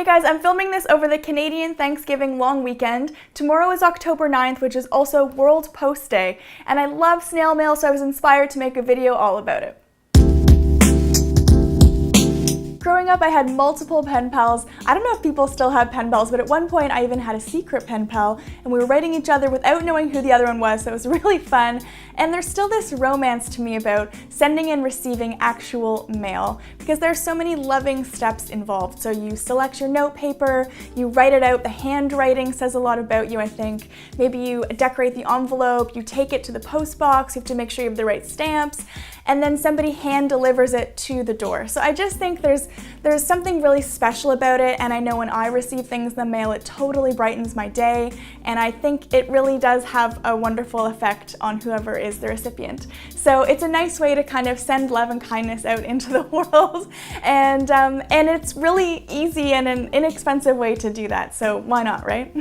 Hey guys, I'm filming this over the Canadian Thanksgiving long weekend. Tomorrow is October 9th, which is also World Post Day, and I love snail mail, so I was inspired to make a video all about it. Growing up, I had multiple pen pals. I don't know if people still have pen pals, but at one point I even had a secret pen pal, and we were writing each other without knowing who the other one was, so it was really fun. And there's still this romance to me about sending and receiving actual mail, because there's so many loving steps involved. So you select your note paper, you write it out, the handwriting says a lot about you, I think. Maybe you decorate the envelope, you take it to the post box, you have to make sure you have the right stamps, and then somebody hand delivers it to the door. So I just think there's something really special about it, and I know when I receive things in the mail, it totally brightens my day, and I think it really does have a wonderful effect on whoever is the recipient. So it's a nice way to kind of send love and kindness out into the world, and it's really easy and an inexpensive way to do that, so why not, right?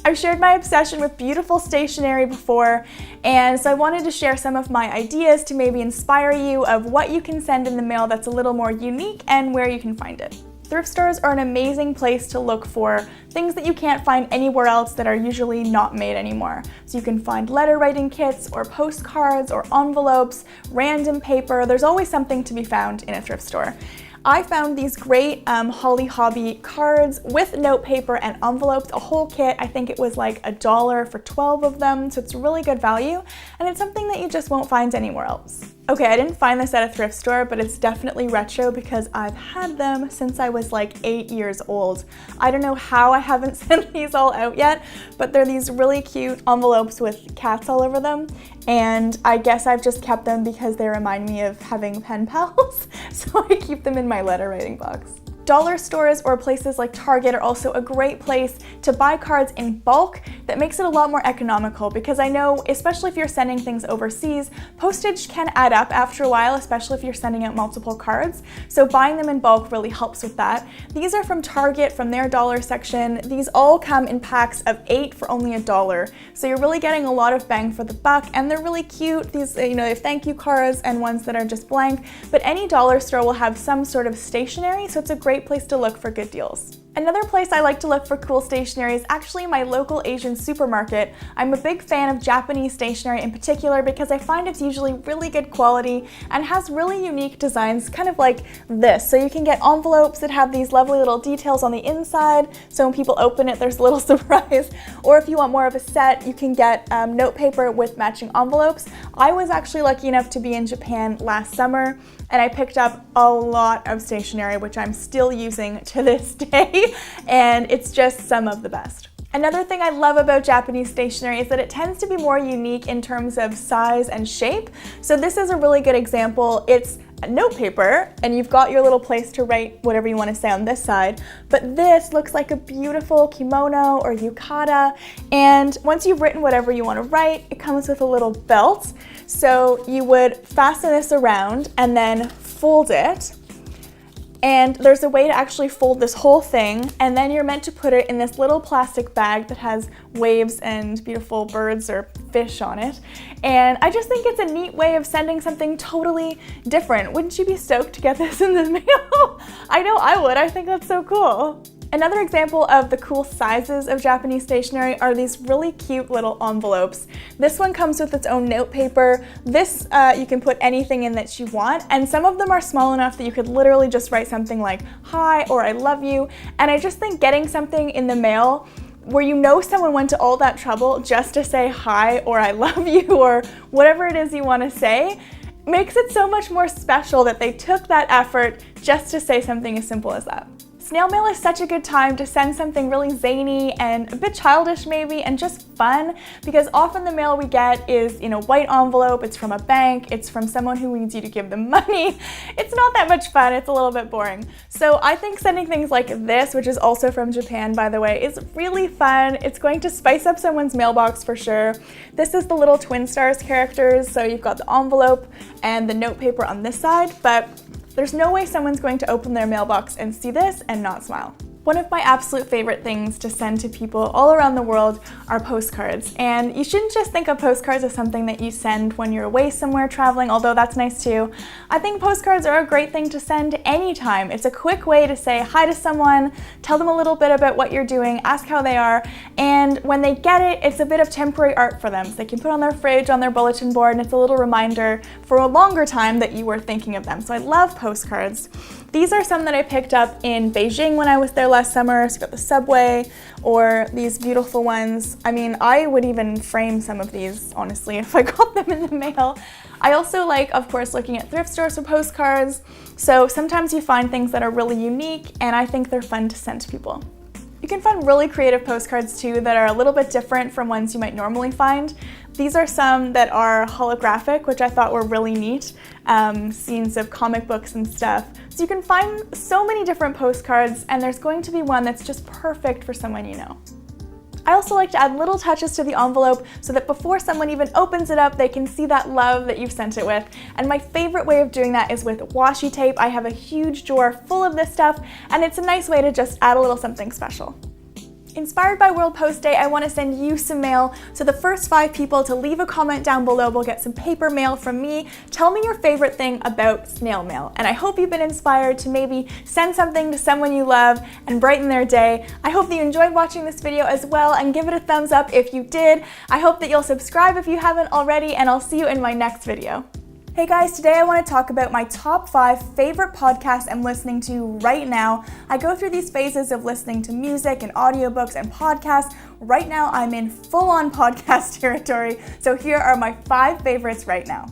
I've shared my obsession with beautiful stationery before, and so I wanted to share some of my ideas to maybe inspire you of what you can send in the mail that's a little more unique and where you can find it. Thrift stores are an amazing place to look for things that you can't find anywhere else that are usually not made anymore. So you can find letter writing kits or postcards or envelopes, random paper. There's always something to be found in a thrift store. I found these great Holly Hobby cards with note paper and envelopes, a whole kit. I think it was like $1 for 12 of them, so it's really good value, and it's something that you just won't find anywhere else. Okay, I didn't find this at a thrift store, but it's definitely retro because I've had them since I was like 8 years old. I don't know how I haven't sent these all out yet, but they're these really cute envelopes with cats all over them, and I guess I've just kept them because they remind me of having pen pals, so I keep them in my letter writing box. Dollar stores or places like Target are also a great place to buy cards in bulk. That makes it a lot more economical because I know, especially if you're sending things overseas, postage can add up after a while, especially if you're sending out multiple cards. So buying them in bulk really helps with that. These are from Target, from their dollar section. These all come in packs of 8 for only $1. So you're really getting a lot of bang for the buck, and they're really cute. These, they have thank you cards and ones that are just blank, but any dollar store will have some sort of stationery, so it's a great place to look for good deals. Another place I like to look for cool stationery is actually my local Asian supermarket. I'm a big fan of Japanese stationery in particular because I find it's usually really good quality and has really unique designs, kind of like this. So you can get envelopes that have these lovely little details on the inside, so when people open it there's a little surprise. Or if you want more of a set, you can get note paper with matching envelopes. I was actually lucky enough to be in Japan last summer, and I picked up a lot of stationery, which I'm still using to this day, and it's just some of the best. Another thing I love about Japanese stationery is that it tends to be more unique in terms of size and shape. So this is a really good example. It's note paper, and you've got your little place to write whatever you want to say on this side, but this looks like a beautiful kimono or yukata, and once you've written whatever you want to write, it comes with a little belt. So you would fasten this around and then fold it, and there's a way to actually fold this whole thing, and then you're meant to put it in this little plastic bag that has waves and beautiful birds or fish on it. And I just think it's a neat way of sending something totally different. Wouldn't you be stoked to get this in the mail? I know I would. I think that's so cool. Another example of the cool sizes of Japanese stationery are these really cute little envelopes. This one comes with its own note paper. This, you can put anything in that you want, and some of them are small enough that you could literally just write something like, "Hi," or "I love you." And I just think getting something in the mail where you know someone went to all that trouble just to say hi or "I love you" or whatever it is you want to say, makes it so much more special that they took that effort just to say something as simple as that. Snail mail is such a good time to send something really zany and a bit childish maybe, and just fun, because often the mail we get is in a white envelope, it's from a bank, it's from someone who needs you to give them money. It's not that much fun, it's a little bit boring. So I think sending things like this, which is also from Japan by the way, is really fun. It's going to spice up someone's mailbox for sure. This is the little twin stars characters, so you've got the envelope and the note paper on this side, but there's no way someone's going to open their mailbox and see this and not smile. One of my absolute favorite things to send to people all around the world are postcards. And you shouldn't just think of postcards as something that you send when you're away somewhere traveling, although that's nice too. I think postcards are a great thing to send anytime. It's a quick way to say hi to someone, tell them a little bit about what you're doing, ask how they are, and when they get it, it's a bit of temporary art for them. So they can put on their fridge, on their bulletin board, and it's a little reminder for a longer time that you were thinking of them. So I love postcards. These are some that I picked up in Beijing when I was there last summer. So you got the subway, or these beautiful ones. I mean, I would even frame some of these, honestly, if I got them in the mail. I also like, of course, looking at thrift stores for postcards. So sometimes you find things that are really unique, and I think they're fun to send to people. You can find really creative postcards too that are a little bit different from ones you might normally find. These are some that are holographic, which I thought were really neat, scenes of comic books and stuff. So you can find so many different postcards, and there's going to be one that's just perfect for someone you know. I also like to add little touches to the envelope so that before someone even opens it up, they can see that love that you've sent it with. And my favorite way of doing that is with washi tape. I have a huge drawer full of this stuff, and it's a nice way to just add a little something special. Inspired by World Post Day, I want to send you some mail, so the first 5 people to leave a comment down below will get some paper mail from me. Tell me your favorite thing about snail mail, and I hope you've been inspired to maybe send something to someone you love and brighten their day. I hope that you enjoyed watching this video as well, and give it a thumbs up if you did. I hope that you'll subscribe if you haven't already, and I'll see you in my next video. Hey guys, today I want to talk about my top 5 favorite podcasts I'm listening to right now. I go through these phases of listening to music and audiobooks and podcasts. Right now I'm in full-on podcast territory, so here are my 5 favorites right now.